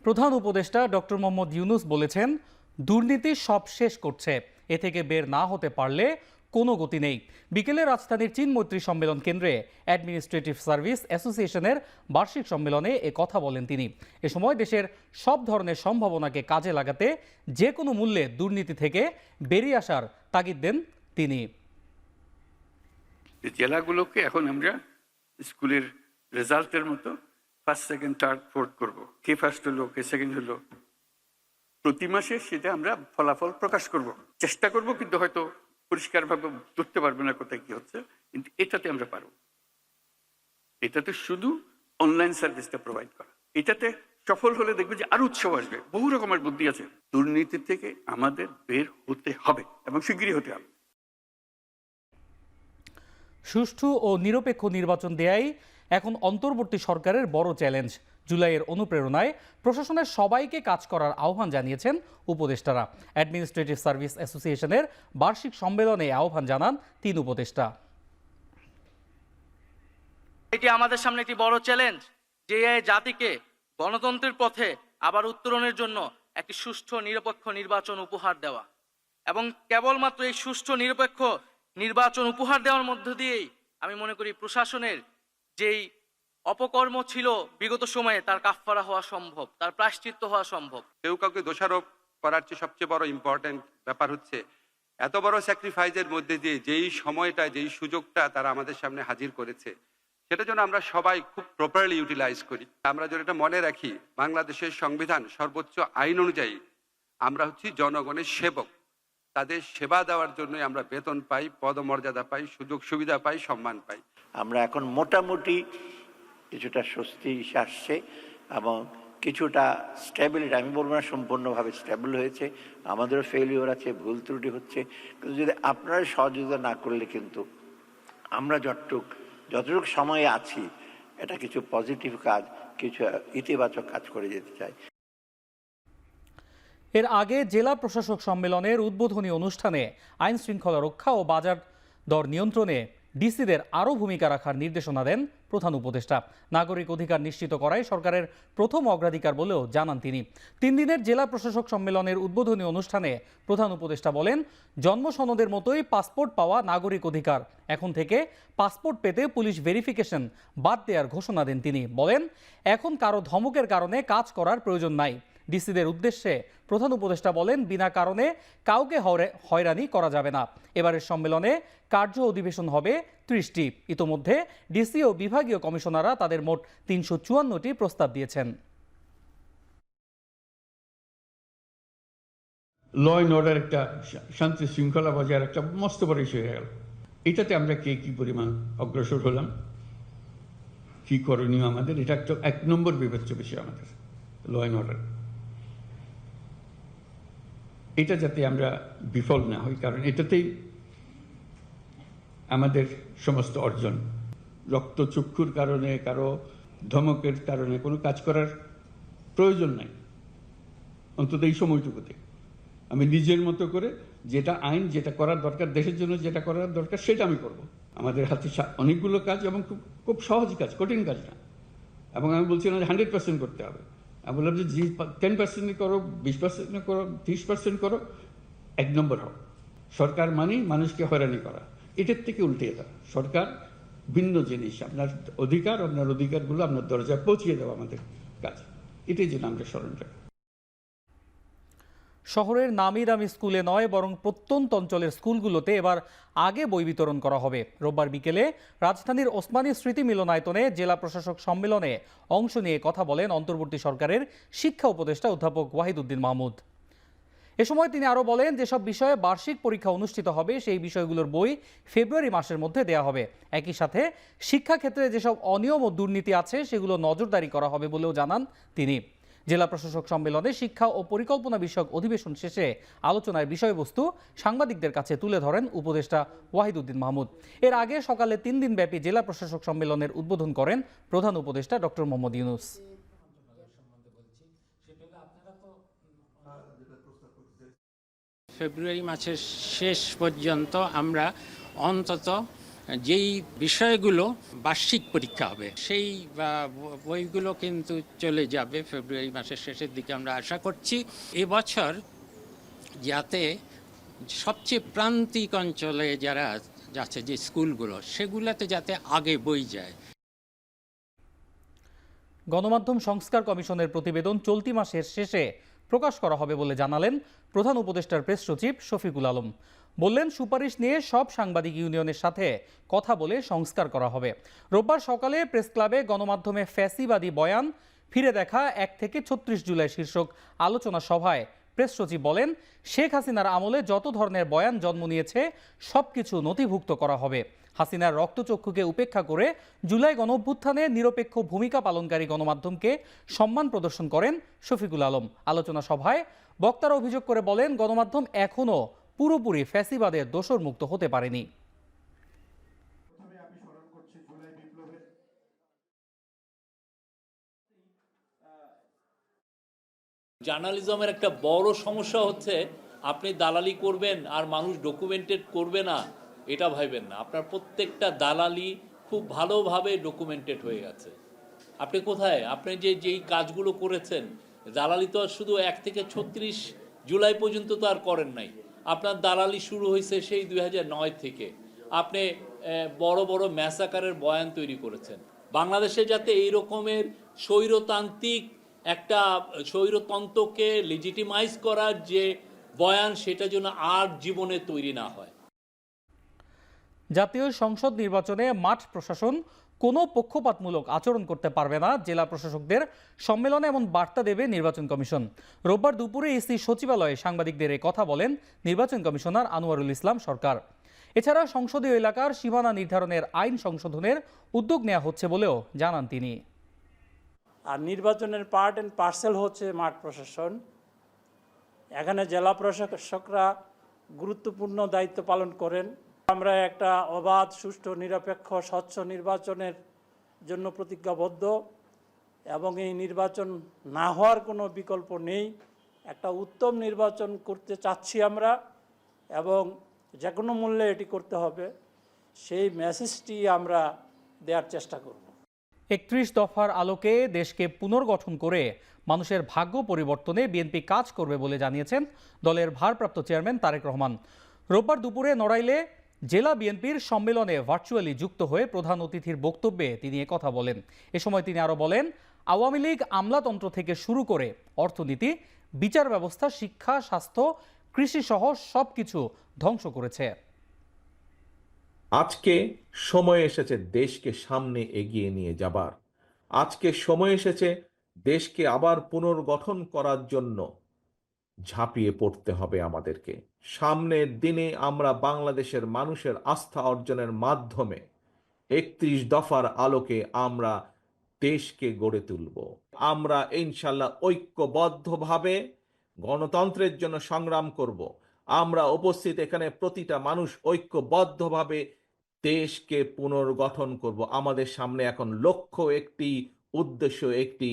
প্রধান উপদেষ্টা ডক্টর মোহাম্মদ ইউনূস বলেছেন, দুর্নীতি সব শেষ করছে, এ থেকে বের না হতে পারলে কোনো গতি নেই। বিকেলে রাজধানীর চীন মৈত্রী সম্মেলন কেন্দ্রে অ্যাডমিনিস্ট্রেটিভ সার্ভিস অ্যাসোসিয়েশনের বার্ষিক সম্মেলনে এ কথা বলেন তিনি। এ সময় দেশের সব ধরনের সম্ভাবনাকে কাজে লাগাতে যে কোনো মূল্যে দুর্নীতি থেকে বেরিয়ে আসার তাগিদ দেন তিনি। জেলাগুলোকে এখন আমরা স্কুলের রেজাল্টের মতো ফার্স্ট, সেকেন্ড, থার্ড, ফোর্থ করবো। কে ফার্স্ট হলো, কে সেকেন্ড হলো, প্রতি মাসে সেটা আমরা ফলাফল প্রকাশ করব, চেষ্টা করব, কিন্তু হয়তো পরিষ্কারভাবে ধরতে পারবে না কোথায় কি হচ্ছে, কিন্তু এটাতে আমরা পারবো। এটাতে শুধু অনলাইন সার্ভিসটা প্রোভাইড করা, এটাতে সফল হলে দেখবে যে আরো উৎসাহ আসবে। বহু রকমের বুদ্ধি আছে। দুর্নীতি থেকে আমাদের বের হতে হবে এবং শিগগিরই হতে হবে। সুষ্ঠু ও নিরপেক্ষ নির্বাচন দেয়াই এখন অন্তর্বর্তী সরকারের বড় চ্যালেঞ্জ। জুলাইয়ের অনুপ্রেরণায় প্রশাসনের সবাইকে কাজ করার আহ্বান জানিয়েছেন উপদেষ্টারা। অ্যাডমিনিস্ট্রেটিভ সার্ভিস অ্যাসোসিয়েশনের বার্ষিক সম্মেলনে আহ্বান জানান তিন উপদেষ্টা। এটি আমাদের সামনে একটি বড় চ্যালেঞ্জ, যে জাতিকে গণতন্ত্রের পথে আবার উত্তরণের জন্য একটি সুষ্ঠু নিরপেক্ষ নির্বাচন উপহার দেওয়া, এবং কেবলমাত্র এই সুষ্ঠু নিরপেক্ষ নির্বাচন উপহার দেওয়ার মধ্য দিয়েই আমি মনে করি প্রশাসনের যেই অপকর্ম ছিল বিগত সময়ে তার কাফফারা হওয়া সম্ভব, তার প্রায়শ্চিত্ত হওয়া সম্ভব। কেউ কাউকে দোষারোপ করার চেয়ে সবচেয়ে বড় ইম্পর্টেন্ট ব্যাপার হচ্ছে এত বড় স্যাক্রিফাইসের মধ্যে দিয়ে যেই সময়টা, যেই সুযোগটা তারা আমাদের সামনে হাজির করেছে, সেটা যেন আমরা সবাই খুব প্রপারলি ইউটিলাইজ করি। আমরা যেন এটা মনে রাখি, বাংলাদেশের সংবিধান সর্বোচ্চ আইন অনুযায়ী আমরা হচ্ছি জনগণের সেবক। তাদের সেবা দেওয়ার জন্যই আমরা বেতন পাই, পদমর্যাদা পাই, সুযোগ সুবিধা পাই, সম্মান পাই। আমরা এখন মোটামুটি কিছুটা স্বস্তি আসছে এবং কিছুটা স্টেবিলিটি, আমি বলবো না সম্পূর্ণভাবে স্টেবল হয়েছে। আমাদেরও ফেলিওর আছে, ভুল ত্রুটি হচ্ছে, কিন্তু যদি আপনারা সহযোগিতা না করলে কিন্তু আমরা যতটুকু সময়ে আছি এটা কিছু পজিটিভ কাজ, কিছু ইতিবাচক কাজ করে যেতে চাই। এর আগে জেলা প্রশাসক সম্মেলনের উদ্বোধনী অনুষ্ঠানে আইন শৃঙ্খলা রক্ষা ও বাজার দর নিয়ন্ত্রণে ডিসিদের আরও ভূমিকা রাখার নির্দেশনা দেন প্রধান উপদেষ্টা। নাগরিক অধিকার নিশ্চিত করাই সরকারের প্রথম অগ্রাধিকার বলেও জানান তিনি। 3 দিনের জেলা প্রশাসক সম্মেলনের উদ্বোধনী অনুষ্ঠানে প্রধান উপদেষ্টা বলেন, জন্ম সনদের মতোই পাসপোর্ট পাওয়া নাগরিক অধিকার। এখন থেকে পাসপোর্ট পেতে পুলিশ ভেরিফিকেশন বাদ দেওয়ার ঘোষণা দেন তিনি। বলেন, এখন কারো ধমকের কারণে কাজ করার প্রয়োজন নাই। ডিসিদের উদ্দেশ্যে প্রধান উপদেষ্টা বলেন, বিনা কারণে কাউকে হয়রানি করা যাবে না। এবারের সম্মেলনে কার্য অধিবেশন হবে 30টি। ইতোমধ্যে ডিসি ও বিভাগীয় কমিশনাররা তাদের মোট 354টি প্রস্তাব দিয়েছেন। ল অ্যান্ড অর্ডার, একটা শান্তি শৃঙ্খলা বজায় একটা মস্ত বড় ইস্যু হয়ে গেল। এটাতে আমরা কে কি পরিমাণ অগ্রসর হলাম, কি করণীয় আমাদের, এটা একটা 1 নম্বর বিবেচ্য বিষয় আমাদের ল অ্যান্ড অর্ডার। এটা যাতে আমরা বিফল না হই, কারণ এটাতেই আমাদের সমস্ত অর্জন। রক্তচক্ষুর কারণে, কারো ধমকের কারণে কোনো কাজ করার প্রয়োজন নাই, অন্তত এই সময়টুকুতে। আমি নিজের মতো করে যেটা আইন, যেটা করার দরকার, দেশের জন্য যেটা করার দরকার, সেটা আমি করব। আমাদের হাতে অনেকগুলো কাজ এবং খুব সহজ কাজ, কঠিন কাজ না। এবং আমি বলছি না যে 100% করতে হবে। আমি বললাম যে 10% করো, 20% করো, 30% করো, 1 নম্বর হোক। সরকার মানেই মানুষকে হয়রানি করা, এটার থেকে উল্টে দেওয়া। সরকার ভিন্ন জিনিস, আপনার অধিকার, আপনার অধিকারগুলো আপনার দরজায় পৌঁছিয়ে দেওয়া আমাদের কাজ। এটাই যেন আমরা স্মরণ রাখি। শহরের নামি দামি স্কুলে নয়, বরং প্রত্যন্ত অঞ্চলের স্কুলগুলোতে এবার আগে বই বিতরণ করা হবে। রোববার বিকেলে রাজধানীর ওসমানী স্মৃতি মিলনায়তনে জেলা প্রশাসক সম্মেলনে অংশ নিয়ে কথা বলেন অন্তর্বর্তী সরকারের শিক্ষা উপদেষ্টা অধ্যাপক ওয়াহিদউদ্দিন মাহমুদ। এ সময় তিনি আরও বলেন, যেসব বিষয়ে বার্ষিক পরীক্ষা অনুষ্ঠিত হবে সেই বিষয়গুলোর বই ফেব্রুয়ারি মাসের মধ্যে দেয়া হবে। একই সাথে শিক্ষাক্ষেত্রে যেসব অনিয়ম ও দুর্নীতি আছে সেগুলো নজরদারি করা হবে বলেও জানান তিনি। জেলা প্রশাসক সম্মেলনে শিক্ষা ও পরিকল্পনা বিষয়ক অধিবেশন শেষে আলোচনার বিষয়বস্তু সাংবাদিকদের কাছে তুলে ধরেন উপদেষ্টা ওয়াহিদউদ্দিন মাহমুদ। এর আগে সকালে 3 দিনব্যাপী জেলা প্রশাসক সম্মেলনের উদ্বোধন করেন প্রধান উপদেষ্টা ডক্টর মোহাম্মদ ইউনূস। ফেব্রুয়ারি মাসের শেষ পর্যন্ত আমরা অন্তত যেই বিষয়গুলো বার্ষিক পরীক্ষা হবে সেই বইগুলো কিন্তু চলে যাবে ফেব্রুয়ারি মাসের শেষের দিকে। আমরা আশা করছি এবছর যাতে সবচেয়ে প্রান্তিক অঞ্চলে যারা যাচ্ছে যে স্কুলগুলো সেগুলোতে যাতে আগে বই যায়। গণমাধ্যম সংস্কার কমিশনের প্রতিবেদন চলতি মাসের শেষে প্রকাশ করা হবে বলে জানালেন প্রধান উপদেষ্টার প্রেস সচিব শফিকুল আলম। বললেন, সুপারিশ নিয়ে সব সাংবাদিক ইউনিয়নের সাথে কথা বলে সংস্কার করা হবে। রোববার সকালে প্রেস ক্লাবে গণমাধ্যমে ফ্যাসিবাদী বয়ান ফিরে দেখা 1 থেকে 36 জুলাই শীর্ষক আলোচনা সভায় প্রেস সচিব বলেন, শেখ হাসিনার আমলে যত ধরনের বয়ান জন্ম নিয়েছে সবকিছু নথিভুক্ত করা হবে। হাসিনার রক্তচক্ষুকে উপেক্ষা করে জুলাই গণঅভ্যুত্থানে নিরপেক্ষ ভূমিকা পালনকারী গণমাধ্যমকে সম্মান প্রদর্শন করেন শফিকুল আলম। আলোচনা সভায় বক্তারা অভিযোগ করে বলেন, গণমাধ্যম এখনও পুরোপুরি ফ্যাসিবাদের দোষর মুক্ত হতে পারেনি। জার্নালিজমের একটা বড় সমস্যা হচ্ছে আপনি দালালি করবেন আর মানুষ ডকুমেন্টেড করবে না, এটা ভাইবেন না। আপনার প্রত্যেকটা দালালি খুব ভালোভাবে ডকুমেন্টেড হয়ে গেছে। আপনি কোথায়, আপনি যেই কাজগুলো করেছেন, দালালি তো শুধু 1 থেকে 36 জুলাই পর্যন্ত তো আর করেন নাই। আপনার দালালি শুরু হয়েছে সেই 2009 থেকে। আপনি বড় বড় ম্যাসাকারের বয়ান তৈরি করেছেন। বাংলাদেশে যাতে এই রকমের স্বৈরতান্ত্রিক একটা স্বৈরতন্ত্রকে লেজিটিমাইজ করার যে বয়ান, সেটা যেন আর জীবনে তৈরি না হয়। জাতীয় সংসদ নির্বাচনে মাঠ প্রশাসন কোনো পক্ষপাতমূলক আচরণ করতে পারবে না, জেলা প্রশাসকদের সম্মেলনে এমন বার্তা দেবে নির্বাচন কমিশন। রোববার দুপুরে ইসি সচিবালয়ে সাংবাদিকদের এই কথা বলেন নির্বাচন কমিশনার আনোয়ারুল ইসলাম সরকার। এছাড়া সংসদীয় এলাকার সীমানা নির্ধারণের আইন সংশোধনের উদ্যোগ নেওয়া হচ্ছে বলেও জানান তিনি। আর নির্বাচনের পার্ট অ্যান্ড পার্সেল হচ্ছে মাঠ প্রশাসন। এখানে জেলা প্রশাসকরা গুরুত্বপূর্ণ দায়িত্ব পালন করেন। আমরা একটা অবাধ, সুষ্ঠু, নিরপেক্ষ, স্বচ্ছ নির্বাচনের জন্য প্রতিজ্ঞাবদ্ধ এবং এই নির্বাচন না হওয়ার কোনো বিকল্প নেই। একটা উত্তম নির্বাচন করতে চাচ্ছি আমরা এবং যে কোনো মূল্যে এটি করতে হবে, সেই মেসেজটি আমরা দেওয়ার চেষ্টা করব। 31 দফার আলোকে দেশকে পুনর্গঠন করে মানুষের ভাগ্য পরিবর্তনে বিএনপি কাজ করবে বলে জানিয়েছেন দলের ভারপ্রাপ্ত চেয়ারম্যান তারেক রহমান। রোববার দুপুরে নড়াইলে জেলা বিএনপির সম্মেলনে ভার্চুয়ালি যুক্ত হয়ে প্রধান অতিথির বক্তব্যে তিনি একথা বলেন। এ সময় তিনি আরও বলেন, আওয়ামী লীগ আমলাতন্ত্র থেকে শুরু করে অর্থনীতি, বিচার ব্যবস্থা, শিক্ষা, স্বাস্থ্য, কৃষি সহ সবকিছু ধ্বংস করেছে। আজকে সময় এসেছে দেশকে সামনে এগিয়ে নিয়ে যাবার। আজকে সময় এসেছে দেশকে আবার পুনর্গঠন করার জন্য ঝাঁপিয়ে পড়তে হবে আমাদেরকে। সামনের দিনে আমরা বাংলাদেশের মানুষের আস্থা অর্জনের মাধ্যমে 31 দফার আলোকে আমরা দেশকে গড়ে তুলব। আমরা ইনশাল্লাহ ঐক্যবদ্ধভাবে গণতন্ত্রের জন্য সংগ্রাম করব। আমরা উপস্থিত এখানে প্রতিটা মানুষ ঐক্যবদ্ধভাবে দেশকে পুনর্গঠন করব। আমাদের সামনে এখন লক্ষ্য একটি, উদ্দেশ্য একটি,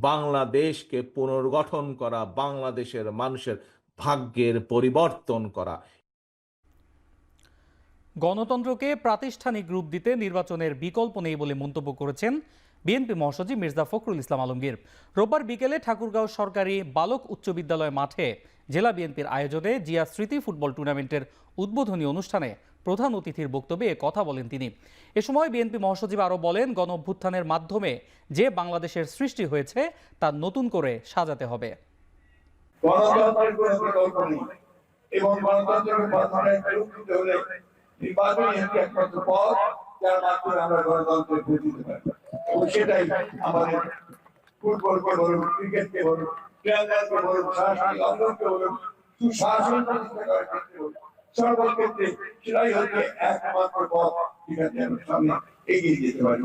বাংলাদেশকে পুনর্গঠন করা, বাংলাদেশের মানুষের ভাগ্যের পরিবর্তন করা। গণতন্ত্রকে প্রাতিষ্ঠানিক রূপ দিতে নির্বাচনের বিকল্প নেই বলে মন্তব্য করেছেন বিএনপি মহাসচিব মির্জা ফখরুল ইসলাম আলমগীর। রোববার বিকেলে ঠাকুরগাঁও সরকারি বালক উচ্চ বিদ্যালয় মাঠে জেলা বিএনপির আয়োজনে জিয়া স্মৃতি ফুটবল টুর্নামেন্টের উদ্বোধনী অনুষ্ঠানে প্রধান অতিথির বক্তব্যে কথা বলেন তিনি। এ সময় বিএনপি মহাসচিব আরও বলেন, গণ অভ্যুত্থানের মাধ্যমে যে বাংলাদেশের সৃষ্টি হয়েছে তা নতুন করে সাজাতে হবে। সেটাই আমাদের ফুটবলকে বলুন, ক্রিকেটকে বলুন, সুশাসন সর্বক্ষেত্রে সেটাই হচ্ছে একমাত্র পথ, যেখানে আমরা সামনে এগিয়ে যেতে পারি।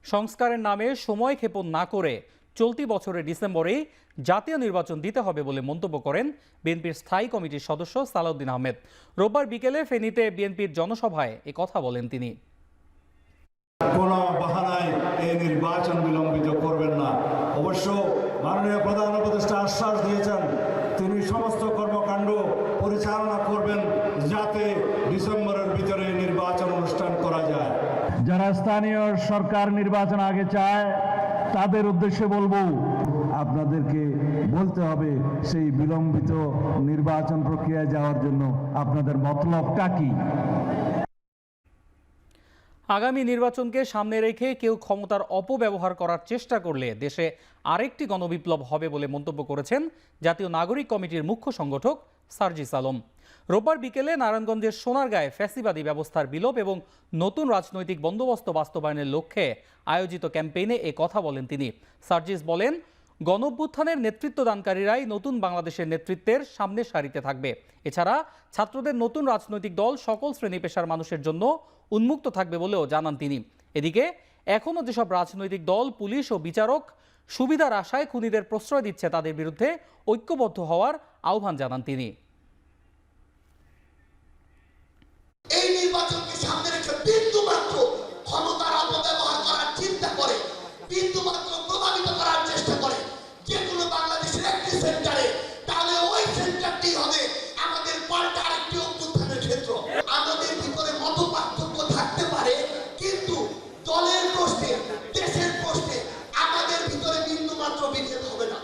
সংস্কারের নামে সময় ক্ষেপণ না করে চলতি বছরের ডিসেম্বরেই জাতীয় নির্বাচন দিতে হবে বলে মন্তব্য করেন বিএনপির স্থায়ী কমিটির সদস্য সালাউদ্দিন আহমেদ। রোববার বিকেলে ফেনীতে বিএনপির জনসভায় এ কথা বলেন তিনি। কোনো বাহানায় এই নির্বাচন বিলম্বিত করবেন না। অবশ্য মাননীয় প্রধান উপদেষ্টা আশ্বাস দিয়েছেন তিনি সমস্ত কর্মকাণ্ড পরিচালনা করবেন যাতে ডিসেম্বরের ভিতরে যারা স্থানীয় সরকার নির্বাচন আগে চায় তাদের উদ্দেশ্যে বলবো, আপনাদেরকে বলতে হবে সেই বিলম্বিত নির্বাচন প্রক্রিয়ায় যাওয়ার জন্য আপনাদের মতলবটা কি। আগামী নির্বাচনকে সামনে রেখে কেউ ক্ষমতার অপব্যবহার করার চেষ্টা করলে দেশে আরেকটি গণবিপ্লব হবে বলে মন্তব্য করেছেন জাতীয় নাগরিক কমিটির মুখ্য সংগঠক সার্জিস আলম। রোববার বিকেলে নারায়ণগঞ্জের সোনারগাঁয়ে ফ্যাসিবাদী ব্যবস্থার বিলোপ এবং নতুন রাজনৈতিক বন্দোবস্ত বাস্তবায়নের লক্ষ্যে আয়োজিত ক্যাম্পেইনে এ কথা বলেন তিনি। সার্জিস বলেন, গণঅভ্যুত্থানের নেতৃত্বদানকারীরাই নতুন বাংলাদেশের নেতৃত্বের সামনে সারিতে থাকবে। এছাড়া ছাত্রদের নতুন রাজনৈতিক দল সকল শ্রেণী পেশার মানুষের জন্য উন্মুক্ত থাকবে বলেও জানান তিনি। এদিকে এখনও যেসব রাজনৈতিক দল, পুলিশ ও বিচারক সুবিধার আশায় খুনিদের প্রশ্রয় দিচ্ছে তাদের বিরুদ্ধে ঐক্যবদ্ধ হওয়ার আহ্বান জানান তিনি। এই নির্বাচনকে সামনে রেখে বিন্দুমাত্র ক্ষমতার অপব্যবহার করার চিন্তা করে, বিন্দুমাত্র প্রভাবিত করার চেষ্টা করে যে কোনো বাংলাদেশের একটি সেন্টারে, তাহলে ওই সেন্টারটি হবে আমাদের পাল্টা আরেকটি অভ্যুত্থানের ক্ষেত্র। আমাদের ভিতরে মত পার্থক্য থাকতে পারে, কিন্তু দলের প্রশ্নে, দেশের প্রশ্নে আমাদের ভিতরে বিন্দুমাত্র বিভেদ হবে না।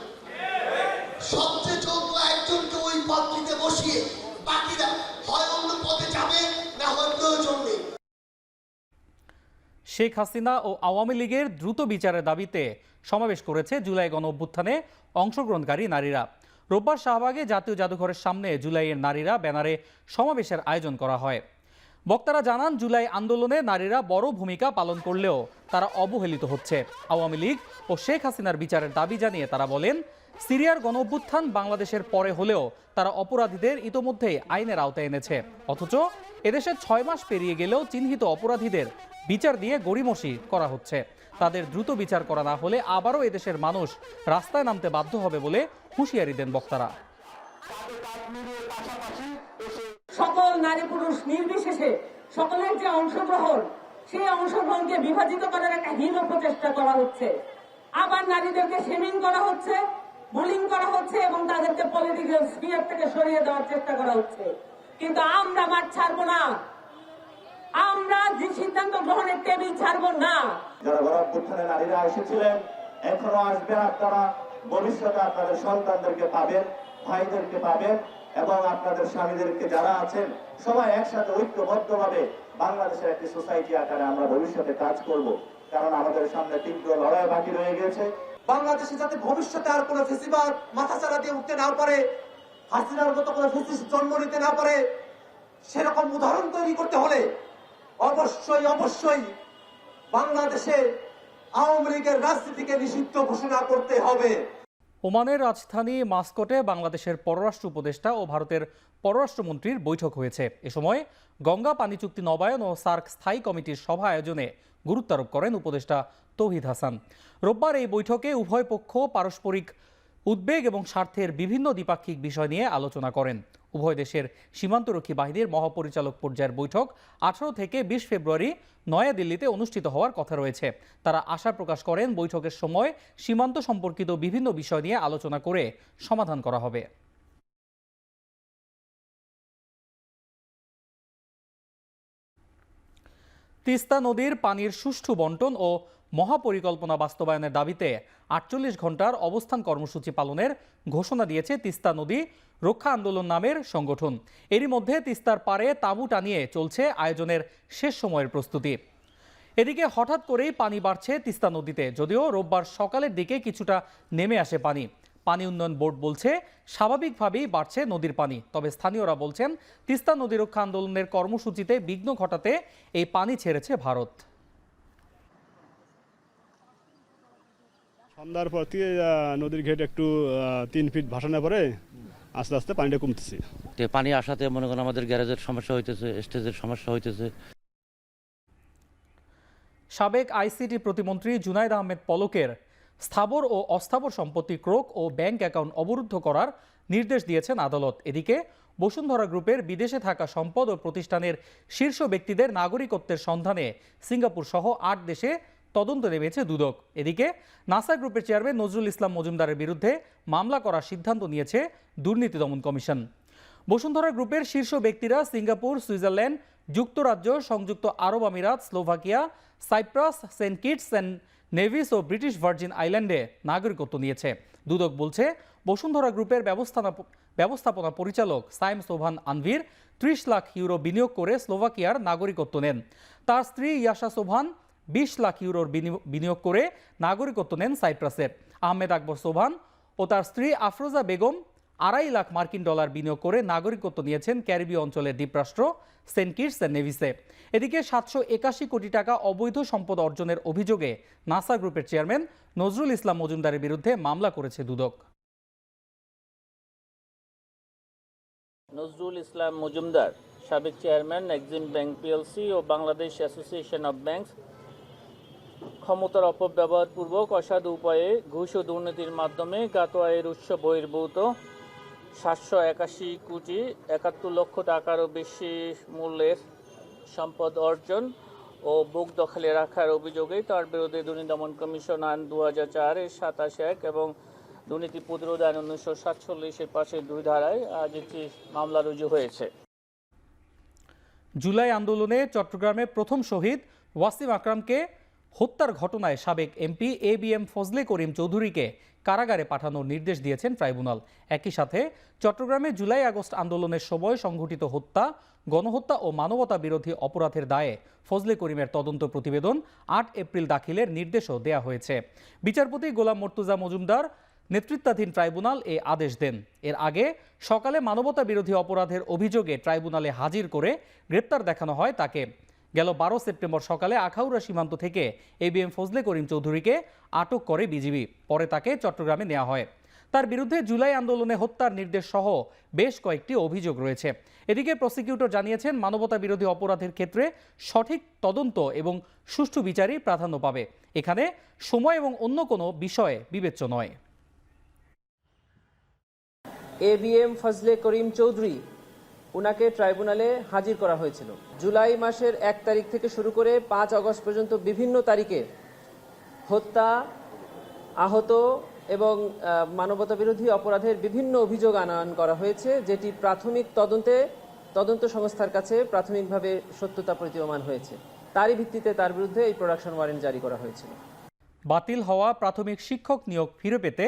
সবচেয়ে যোগ্য একজনকে ওই পদটিতে বসিয়ে বাকিরা হয় অন্য পদে যাবে, না হয় প্রয়োজন নেই। শেখ হাসিনা ও আওয়ামী লীগের দ্রুত বিচারের দাবিতে সমাবেশ করেছে জুলাই গণঅভ্যুত্থানে অংশগ্রহণকারী নারীরা। রোববার শাহবাগে জাতীয় জাদুঘরের সামনে জুলাইয়ের নারীরা ব্যানারে সমাবেশের আয়োজন করা হয়। বক্তারা জানান, জুলাই আন্দোলনে নারীরা বড় ভূমিকা পালন করলেও তারা অবহেলিত হচ্ছে। আওয়ামী লীগ ও শেখ হাসিনার বিচারের দাবি জানিয়ে তারা বলেন, সিরিয়ার গণঅভ্যুত্থান বাংলাদেশের পরে হলেও তারা অপরাধীদের ইতোমধ্যেই আইনের আওতায় এনেছে, অথচ এদেশে 6 মাস পেরিয়ে গেলেও চিহ্নিত অপরাধীদের বিচার দিয়ে গড়িমসি করা হচ্ছে। তাদের দ্রুত বিচার করা না হলে আবারও এদেশের মানুষ রাস্তায় নামতে বাধ্য হবে বলে হুঁশিয়ারি দেন বক্তারা। সকল নারী পুরুষ নির্বিশেষে সকলের যে অংশগ্রহণ, সেই অংশগ্রহণকে বিভাজিত করার একটা হীন প্রচেষ্টা করা হচ্ছে। আবার নারীদেরকে শেমিং করা হচ্ছে, বুলিং করা হচ্ছে এবং তাদেরকে পলিটিক্যাল স্ফিয়ার থেকে সরিয়ে দেওয়ার চেষ্টা করা হচ্ছে। কিন্তু আমরা মাঠ ছাড়বো না, আমরা যে সিদ্ধান্ত গ্রহণের টেবিল ছাড়বো না। যারা গণঅভ্যুত্থানে নারীরা এসেছিলেন, এখনো আসবেন, আপনারা ভবিষ্যতে আপনাদের সন্তানদেরকে পাবেন, ভাইদেরকে পাবেন এবং আপনাদের স্বামীদেরকে যারা আছেন সবাই একসাথে ঐক্যবদ্ধভাবে বাংলাদেশের একটি সোসাইটি আকারে আমরা ভবিষ্যতে কাজ করব। কারণ আমাদের সামনে তীব্র লড়াই বাকি রয়ে গেছে। বাংলাদেশে যাতে ভবিষ্যতে আর কোনো ফেসিবাদ মাথাচাড়া দিয়ে উঠতে না পারে, হাসিনার মতো কোনো ফেসিস্ট জন্ম নিতে না পারে, সেরকম উদাহরণ তৈরি করতে হলে অবশ্যই বাংলাদেশে আওয়ামী লীগের রাজনীতিকে নিষিদ্ধ ঘোষণা করতে হবে। ওমানের রাজধানী মাস্কটে বাংলাদেশের পররাষ্ট্র উপদেষ্টা ও ভারতের পররাষ্ট্রমন্ত্রীর বৈঠক হয়েছে। এ সময় গঙ্গা পানি চুক্তি নবায়ন ও সার্ক স্থায়ী কমিটির সভা আয়োজনে গুরুত্ব আরোপ করেন উপদেষ্টা তৌহিদ হাসান। রোববার এই বৈঠকে উভয় পক্ষ পারস্পরিক উদ্বেগ এবং স্বার্থের বিভিন্ন দ্বিপাক্ষিক বিষয় নিয়ে আলোচনা করেন। উভয় দেশের সীমান্তরক্ষী বাহিনীর মহাপরিচালক পর্যায়ের বৈঠক 18 থেকে 20 ফেব্রুয়ারি নয়াদিল্লিতে অনুষ্ঠিত হওয়ার কথা রয়েছে। তারা আশা প্রকাশ করেন, বৈঠকের সময় সীমান্ত সম্পর্কিত বিভিন্ন বিষয় নিয়ে আলোচনা করে সমাধান করা হবে। তিস্তা নদীর পানির সুষ্ঠু বন্টন ও মহাপরিকল্পনা বাস্তবায়নের দাবিতে 48 ঘন্টার অবস্থান কর্মসূচি পালনের ঘোষণা দিয়েছে তিস্তা নদী রক্ষা আন্দোলন নামের সংগঠন। এরই মধ্যে তিস্তার পারে তাঁবু টানিয়ে চলছে আয়োজনের শেষ সময়ের প্রস্তুতি। এদিকে হঠাৎ করেই পানি বাড়ছে তিস্তা নদীতে, যদিও রোববার সকালের দিকে কিছুটা নেমে আসে পানি। পানি উন্নয়ন বোর্ড বলছে, স্বাভাবিকভাবেই বাড়ছে নদীর পানি। তবে স্থানীয়রা বলছেন, তিস্তা নদী রক্ষা আন্দোলনের কর্মসূচিতে বিঘ্ন ঘটাতে এই পানি ছেড়েছে ভারত। সন্ধ্যার পর থেকে নদীর ঘেট একটু 3 ফিট ভাসানোর পরে আস্তে আস্তে পানিটা কমতেছে। পানি আসাতে মনে করেন আমাদের গ্যারেজের সমস্যা হইতেছে, স্টেজের সমস্যা হইতেছে। সাবেক আইসিটি প্রতিমন্ত্রী জুনাইদ আহমেদ পলকের স্থাবর ও অস্থাবর সম্পত্তি ক্রোক ও ব্যাংক অ্যাকাউন্ট অবরুদ্ধ করার নির্দেশ দিয়েছেন আদালত। এদিকে বসুন্ধরা গ্রুপের বিদেশে থাকা সম্পদ ও প্রতিষ্ঠানের শীর্ষ ব্যক্তিদের নাগরিকত্বের সন্ধানে সিঙ্গাপুর সহ 8 দেশে তদন্ত নেমেছে দুদক। এদিকে নাসা গ্রুপের চেয়ারম্যান নজরুল ইসলাম মজুমদারের বিরুদ্ধে মামলা করার সিদ্ধান্ত নিয়েছে দুর্নীতি দমন কমিশন। বসুন্ধরা গ্রুপের শীর্ষ ব্যক্তিরা সিঙ্গাপুর, সুইজারল্যান্ড, যুক্তরাজ্য, সংযুক্ত আরব আমিরাত, Slovakia, Cyprus, Saint Kitts and Nevis ও ব্রিটিশ ভার্জিন আইল্যান্ডে নাগরিকত্ব নিয়েছে। দুদক বলছে, বসুন্ধরা গ্রুপের ব্যবস্থাপনা পরিচালক সাইম সোভান আনভির 30 লাখ ইউরো বিনিয়োগ করে স্লোভাকিয়ার নাগরিকত্ব নেন। তার স্ত্রী ইয়াশা সোভান 20 লাখ ইউরোর বিনিয়োগ করে নাগরিকত্ব নেন সাইপ্রাসের। আহমেদ আকবর সোভান ও তার স্ত্রী আফরোজা বেগম 2.5 লাখ মার্কিন ডলার বিনিয়োগ করে নাগরিকত্ব নিয়েছেন ক্যারিবীয় অঞ্চলের দ্বীপরাষ্ট্র সেন্ট কিটস অ্যান্ড নেভিসে। এদিকে 781 কোটি টাকা অবৈধ সম্পদ অর্জনের অভিযোগে নাসা গ্রুপের চেয়ারম্যান নজরুল ইসলাম মজুমদারের বিরুদ্ধে মামলা করেছে দুদক। নজরুল ইসলাম মজুমদার, সাবেক চেয়ারম্যান, এক্সিম ব্যাংক পিএলসি ও বাংলাদেশ অ্যাসোসিয়েশন অব ব্যাংকস, ক্ষমতার অপব্যবহারপূর্বক অসাধু উপায়ে ঘুষ ও দুর্নীতির মাধ্যমে জ্ঞাত আয়ের উৎস বহির্ভূত 781 কোটি 71 লক্ষ টাকারও বেশি মূল্যের সম্পদ অর্জন ও বুক দখলে রাখার অভিযোগে তার বিরুদ্ধে দুর্নীতি দমন কমিশন আইন 2004-এর 27(1) এবং দুর্নীতি প্রতিরোধ আইন 1947-এর 5-2 ধারায় আজ একটি মামলা রুজু হয়েছে। জুলাই আন্দোলনে চট্টগ্রামে প্রথম শহীদ ওয়াসিম আকরামকে হত্যার ঘটনায় সাবেক এমপি ABM ফজলে করিম চৌধুরীকে কারাগারে পাঠানোর নির্দেশ দিয়েছেন ট্রাইব্যুনাল। একই সাথে চট্টগ্রামে জুলাই আগস্ট আন্দোলনের সময় সংঘটিত হত্যা, গণহত্যা ও মানবতা বিরোধী অপরাধের দায়ে ফজলে করিমের তদন্ত প্রতিবেদন 8 এপ্রিল দাখিলের নির্দেশও দেয়া হয়েছে। বিচারপতি গোলাম মর্তুজা মজুমদার নেতৃত্বাধীন ট্রাইব্যুনাল এ আদেশ দেন। এর আগে সকালে মানবতা বিরোধী অপরাধের অভিযোগে ট্রাইব্যুনালে হাজির করে গ্রেপ্তার দেখানো হয় তাকে। গেল 12 সেপ্টেম্বর সকালে আখাউড়া সীমান্ত থেকে ABM ফজলে করিম চৌধুরীকে আটক করে বিজিবি। পরে তাকে চট্টগ্রামে নেওয়া হয়। তার বিরুদ্ধে জুলাই আন্দোলনে হত্যার নির্দেশ সহ বেশ কয়েকটি অভিযোগ রয়েছে। এদিকে প্রসিকিউটর জানিয়েছেন, মানবতা বিরোধী অপরাধের ক্ষেত্রে সঠিক তদন্ত এবং সুষ্ঠু বিচারই প্রাধান্য পাবে। এখানে সময় এবং অন্য কোনো বিষয়ে বিবেচ্য নয়। ABM ফজলে করিম চৌধুরী, উনাকে ট্রাইব্যুনালে হাজির করা হয়েছিল। জুলাই মাসের 1 তারিখ থেকে শুরু করে 5 আগস্ট পর্যন্ত বিভিন্ন তারিখে হত্যা, আহত এবং মানবতা বিরোধী অপরাধের বিভিন্ন অভিযোগ আনয়ন করা হয়েছে, যেটি প্রাথমিক তদন্ত সংস্থার কাছে প্রাথমিকভাবে সত্যতা প্রতীয়মান হয়েছে। তারই ভিত্তিতে তার বিরুদ্ধে এই প্রোডাকশন ওয়ারেন্ট জারি করা হয়েছিল। বাতিল হওয়া প্রাথমিক শিক্ষক নিয়োগ ফিরে পেতে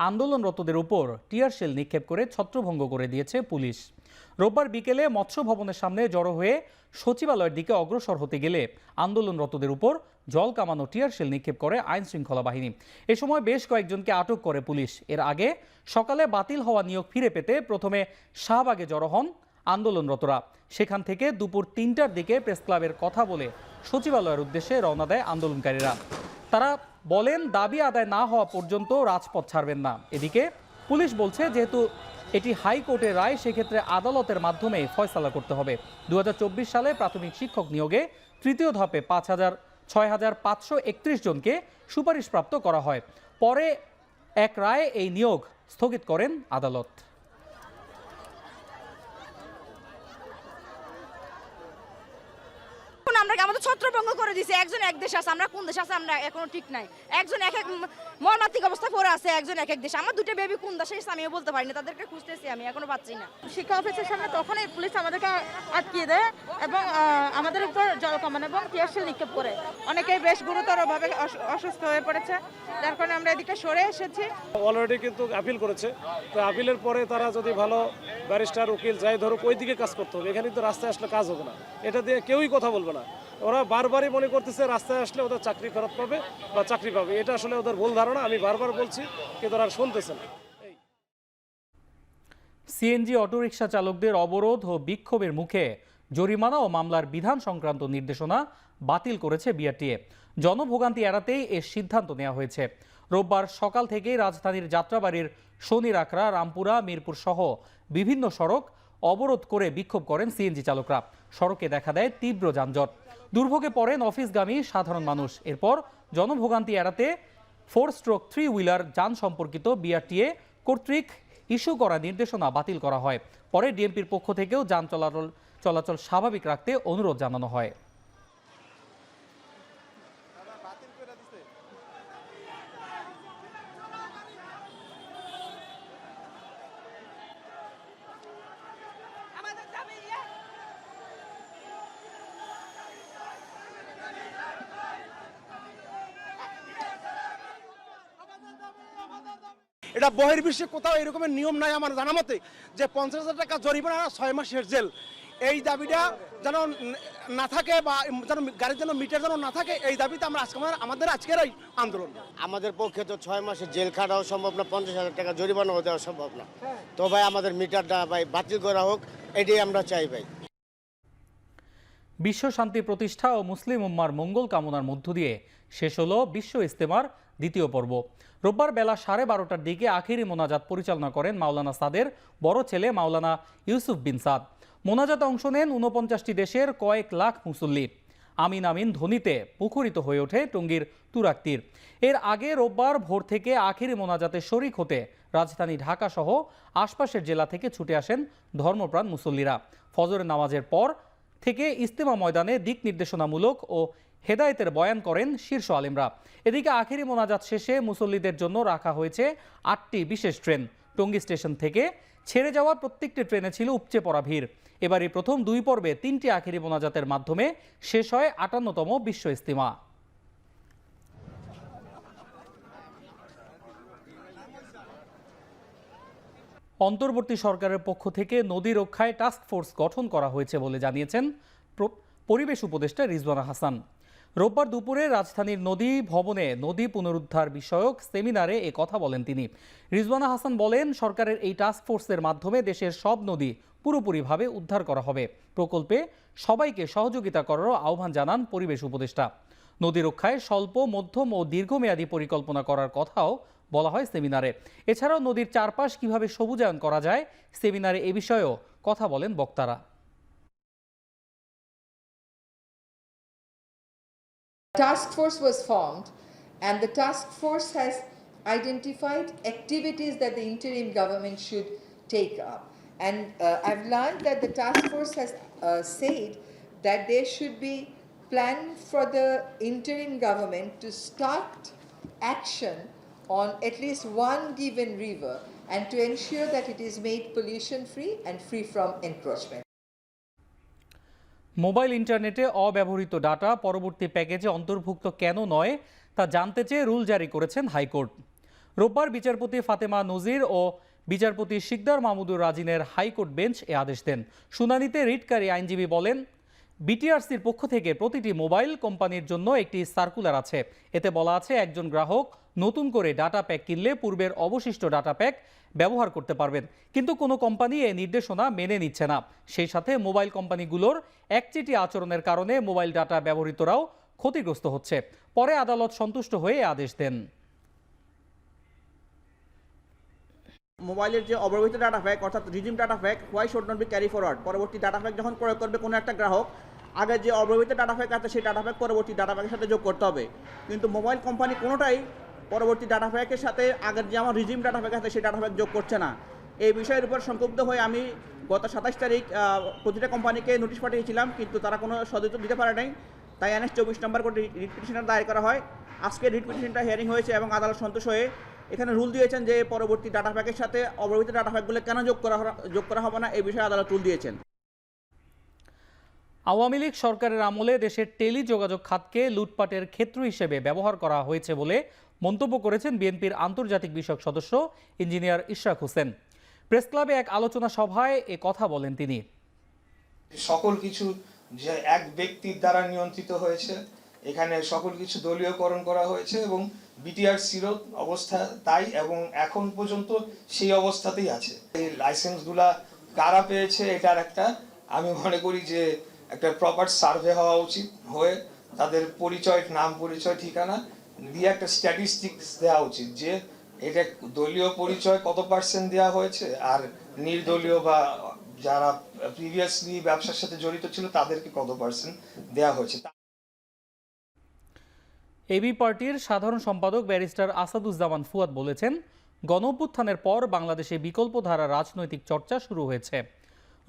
আন্দোলনরতদের উপর টিয়ার শেল নিক্ষেপ করে ছত্রভঙ্গ করে দিয়েছে পুলিশ। রোববার বিকেলে মৎস্য ভবনের সামনে জড়ো হয়ে সচিবালয়ের দিকে অগ্রসর হতে গেলে আন্দোলনরতদের উপর জল কামানো টিয়ার শেল নিক্ষেপ করে আইন শৃঙ্খলা বাহিনী। এ সময় বেশ কয়েকজনকে আটক করে পুলিশ। এর আগে সকালে বাতিল হওয়া নিয়োগ ফিরে পেতে প্রথমে শাহবাগে জড়ো হন আন্দোলনরতরা। সেখান থেকে দুপুর 3টার দিকে প্রেস ক্লাবের কথা বলে সচিবালয়ের উদ্দেশ্যে রওনা দেয় আন্দোলনকারীরা। তারা বলেন, দাবি আদায় না হওয়া পর্যন্ত রাজপথ ছাড়বেন না। এদিকে পুলিশ বলছে, যেহেতু এটি হাইকোর্টের রায়, সেক্ষেত্রে আদালতের মাধ্যমে ফয়সালা করতে হবে। 2024 সালে প্রাথমিক শিক্ষক নিয়োগে তৃতীয় ধাপে 6,531 জনকে সুপারিশপ্রাপ্ত করা হয়। পরে এক রায়ে এই নিয়োগ স্থগিত করেন আদালত। আমাদের ছত্রভঙ্গ করে দিয়েছে। একজন এক দেশ আছে, আমরা কোন দেশ আছে আমরা এখনো ঠিক নাই। একজন এক এক মর্মান্তিক অবস্থা পড়ে আছে, একজন এক এক দেশ। আমার দুটো বেবি কোন দেশে আমিও বলতে পারি না, তাদেরকে খুঁজতেছি, আমি এখনো পাচ্ছি না। শিক্ষা অফিসের সামনে তখনই পুলিশ আমাদেরকে আটকিয়ে দেয় এবং আমাদের উপর জল কামান এবং টিয়ার শেল নিক্ষেপ করে। অনেকেই বেশ গুরুতরভাবে অসুস্থ হয়ে পড়েছে, যার কারণে আমরা এদিকে সরে এসেছি। অলরেডি কিন্তু আপিল করেছে, তো আপিলের পরে তারা যদি ভালো ব্যারিস্টার, উকিল যাই ধরুক, ওই দিকে কাজ করতে হবে। এখানে তো রাস্তায় আসলে কাজ হবে না, এটা দিয়ে কেউই কথা বলবে না। ওরা বারবারই মনে করতেছে রাস্তায় আসলে ওদের চাকরি ফেরত পাবে বা চাকরি পাবে। এটা আসলে ওদের ভুল ধারণা। আমি বারবার বলছি, কিন্তু ওরা শুনতেছে না। সিএনজি অটোরিকশা চালকদের অবরোধ ও বিক্ষোভের মুখে জরিমানা ও মামলার বিধান সংক্রান্ত নির্দেশনা বাতিল করেছে বিআরটিএ। জনভোগান্তি এড়াতেই এর সিদ্ধান্ত নেওয়া হয়েছে। রোববার সকাল থেকেই রাজধানীর যাত্রাবাড়ির শনির আখড়া, রামপুরা, মিরপুর সহ বিভিন্ন সড়ক অবরোধ করে বিক্ষোভ করেন সিএনজি চালকরা। সড়কে দেখা দেয় তীব্র যানজট। দুর্ভোগে পড়েন অফিসগামী সাধারণ মানুষ। এরপর জনভোগান্তি এড়াতে 4/3 হুইলার যান সম্পর্কিত বিআরটিএ কর্তৃক ইস্যু করা নির্দেশনা বাতিল করা হয়। পরে ডিএমপির পক্ষ থেকেও যান চলাচল স্বাভাবিক রাখতে অনুরোধ জানানো হয়। এটা বহির্বিশ্বে কোথাও এরকমের নিয়ম নাই আমার জানা মতে যে 50,000 টাকা জরিমানা 6 মাসের জেল। এই দাবিটা যেন না থাকে বা যেন গাড়ির যেন মিটার যেন না থাকে, এই দাবিতে আমরা আমাদের আজকের এই আন্দোলন। আমাদের পক্ষে তো 6 মাসের জেল খাটাও সম্ভব না, 50,000 টাকা জরিমানাও দেওয়া সম্ভব না। তো ভাই আমাদের মিটারটা ভাই বাতিল করা হোক, এটাই আমরা চাই ভাই। বিশ্ব শান্তি প্রতিষ্ঠা ও মুসলিম উম্মার মঙ্গল কামনার মধ্য দিয়ে শেষ হলো বিশ্ব ইজতেমার দ্বিতীয় পর্ব। রোববার বেলা 12:30টার দিকে আখিরি মোনাজাত পরিচালনা করেন মাওলানা সাদের বড় ছেলে মাওলানা ইউসুফ বিন সাদ। মোনাজাতে অংশ নেন 49টি দেশের কয়েক লাখ মুসল্লি। আমিন আমিন ধ্বনিতে মুখরিত হয়ে ওঠে টঙ্গীর তুরাক্তীর। এর আগে রোববার ভোর থেকে আখিরি মোনাজাতে শরিক হতে রাজধানী ঢাকা সহ আশপাশের জেলা থেকে ছুটে আসেন ধর্মপ্রাণ মুসল্লিরা। ফজরের নামাজের পর থেকে ইজতেমা ময়দানে দিক নির্দেশনামূলক ও হেদায়েতের বয়ান করেন শীর্ষ আলেমরা। এদিকে আখেরি মোনাজাত শেষে মুসল্লিদের জন্য রাখা হয়েছে 8টি বিশেষ ট্রেন। টঙ্গী স্টেশন থেকে ছেড়ে যাওয়া প্রত্যেকটি ট্রেনে ছিল উপচে পড়া ভিড়। এবার এই প্রথম 2 পর্বে 3টি আখেরি মোনাজাতের মাধ্যমে শেষ হয় 58তম বিশ্ব ইজতেমা। অন্তর্বর্তী সরকারের পক্ষ থেকে নদী রক্ষায় টাস্ক ফোর্স গঠন করা হয়েছে বলে জানিয়েছেন পরিবেশ উপদেষ্টা রিজওয়ানা হাসান। রোববার দুপুরে রাজধানীর নদী ভবনে নদী পুনরুদ্ধার বিষয়ক সেমিনারে এ কথা বলেন তিনি। রিজওয়ানা হাসান বলেন, সরকারের এই টাস্ক ফোর্সের মাধ্যমে দেশের সব নদী পুরোপুরিভাবে উদ্ধার করা হবে। প্রকল্পে সবাইকে সহযোগিতা করারও আহ্বান জানান পরিবেশ উপদেষ্টা। নদী রক্ষায় স্বল্প, মধ্যম ও দীর্ঘমেয়াদী পরিকল্পনা করার কথাও বলা হয় সেমিনারে। এছাড়াও নদীর চারপাশ কিভাবে সবুজায়ন করা যায়, সেমিনারে এ বিষয়েও কথা বলেন বক্তারা। Task force was formed, and the task force has identified activities that the interim government should take up. And I've learned that the task force has said that there should be plan for the interim government to start action on at least one given river and to ensure that it is made pollution free and free from encroachment. Mobile ইন্টারনেটে অব্যবহৃত data পরবর্তী প্যাকেজে অন্তর্ভুক্ত কেন নয় তা জানতে চেয়ে রুল জারি করেছেন হাইকোর্ট। রোববার বিচারপতি ফাতেমা নজির ও বিচারপতি শিকদার মাহমুদুর রাজিনের হাইকোর্ট বেঞ্চ এ আদেশ দেন। শুনানিতে রিটকারী আইনজীবী বলেন, বিটিআরসির পক্ষ থেকে প্রতিটি মোবাইল কোম্পানির জন্য একটি সার্কুলার আছে। এতে বলা আছে, একজন গ্রাহক নতুন করে ডাটা প্যাক কিনলে পূর্বের অবশিষ্ট ডাটা প্যাক ব্যবহার করতে পারবেন। কিন্তু কোনো কোম্পানি এই নির্দেশনা মেনে নিচ্ছে না। সেই সাথে মোবাইল কোম্পানিগুলোর একচেটি আচরণের কারণে মোবাইল ডাটা ব্যবহৃতরাও ক্ষতিগ্রস্ত হচ্ছে। পরে আদালত সন্তুষ্ট হয়ে আদেশ দেন। মোবাইলের যে অব্যবহৃত ডাটা প্যাক অর্থাৎ regime data pack why should not be carry forward. পরবর্তী ডাটা প্যাক যখন প্রয়োগ করবে কোনো একটা গ্রাহক, আগে যে অব্যবহৃত ডাটা প্যাক আছে সেই ডাটা প্যাক পরবর্তী ডাটা প্যাকের সাথে যোগ করতে হবে। কিন্তু মোবাইল কোম্পানি কোনোটাই পরবর্তী ডাটা প্যাকের সাথে আগের যে আমার রিজিম ডাটা প্যাক আছে সেই ডাটা প্যাক যোগ করছে না। এই বিষয়ের উপর সংক্ষুব্ধ হয়ে আমি গত 27 তারিখ প্রতিটা কোম্পানিকে নোটিশ পাঠিয়েছিলাম, কিন্তু তারা কোনো সদুত্তর দিতে পারে নাই। তাই NS 24 নম্বর করে রিট পিটিশন দায়ের করা হয়। আজকে রিট পিটিশনটা হিয়ারিং হয়েছে এবং আদালত সন্তোষ হয়ে এখানে রুল দিয়েছেন যে পরবর্তী ডাটা প্যাকের সাথে অব্যবহৃত ডাটা প্যাকগুলো কেন যোগ করা হবে না, এই বিষয়ে আদালত রুল দিয়েছেন। আওয়ামী লীগ সরকারের আমলে দেশের টেলিযোগাযোগ খাতকে লুটপাটের ক্ষেত্র হিসেবে ব্যবহার করা হয়েছে বলে মন্তব্য করেছেন বিএনপির আন্তর্জাতিক বিষয়ক সদস্য ইঞ্জিনিয়ার ইশরাক হোসেন। প্রেস ক্লাবে এক আলোচনা সভায় এ কথা বলেন তিনি। সকল কিছু যে এক ব্যক্তির দ্বারা নিয়ন্ত্রিত হয়েছে, এখানে সকল কিছু দলীয়করণ করা হয়েছে এবং বিটিআরসিরও অবস্থা তাই, এবং এখন পর্যন্ত সেই অবস্থাতেই আছে। এই লাইসেন্সগুলা কারা পেয়েছে এটার একটা আমি মনে করি যে একটা প্রপার সার্ভে হওয়া উচিত, হয়ে তাদের পরিচয়, নাম, পরিচয়, ঠিকানা দিয়ে একটা স্ট্যাটিস্টিক্স দেওয়া উচিত যে এটা দলীয় পরিচয় কত পার্সেন্ট দেওয়া হয়েছে আর নির্দলীয় বা যারা প্রিভিয়াসলি ব্যবসার সাথে জড়িত ছিল তাদেরকে কত পার্সেন্ট দেওয়া হয়েছে। এবি পার্টির সাধারণ সম্পাদক ব্যারিস্টার আসাদুজ্জামান ফুয়াদ বলেছেন, গণঅভ্যুত্থানের পর বাংলাদেশে বিকল্পধারা রাজনৈতিক চর্চা শুরু হয়েছে।